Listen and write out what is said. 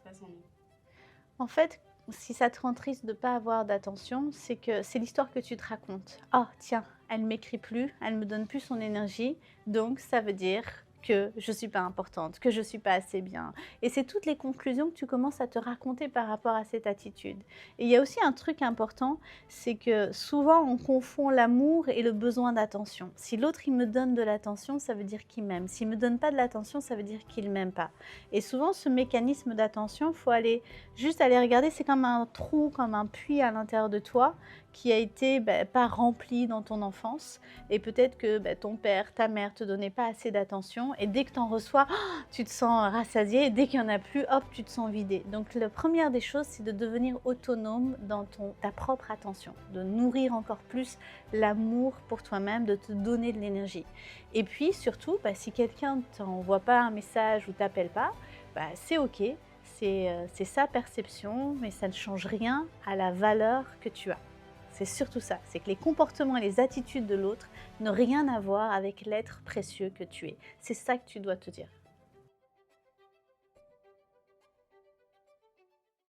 passe en nous. En fait, si ça te rend triste de ne pas avoir d'attention, c'est que c'est l'histoire que tu te racontes. «Ah tiens, elle m'écrit plus, elle me donne plus son énergie, donc ça veut dire que je suis pas importante, que je suis pas assez bien» et c'est toutes les conclusions que tu commences à te raconter par rapport à cette attitude et il y a aussi un truc important, c'est que souvent on confond l'amour et le besoin d'attention. Si l'autre il me donne de l'attention, ça veut dire qu'il m'aime. S'il me donne pas de l'attention, ça veut dire qu'il m'aime pas et souvent ce mécanisme d'attention, faut aller juste aller regarder, c'est comme un trou, comme un puits à l'intérieur de toi qui a été, pas rempli dans ton enfance et peut-être que, ton père, ta mère te donnaient pas assez d'attention et dès que tu en reçois, tu te sens rassasié et dès qu'il y en a plus, hop, tu te sens vidé. Donc la première des choses, c'est de devenir autonome dans ta propre attention, de nourrir encore plus l'amour pour toi-même, de te donner de l'énergie. Et puis surtout, si quelqu'un t'envoie pas un message ou t'appelle pas, c'est OK, c'est sa perception, mais ça ne change rien à la valeur que tu as. C'est surtout ça, c'est que les comportements et les attitudes de l'autre n'ont rien à voir avec l'être précieux que tu es. C'est ça que tu dois te dire.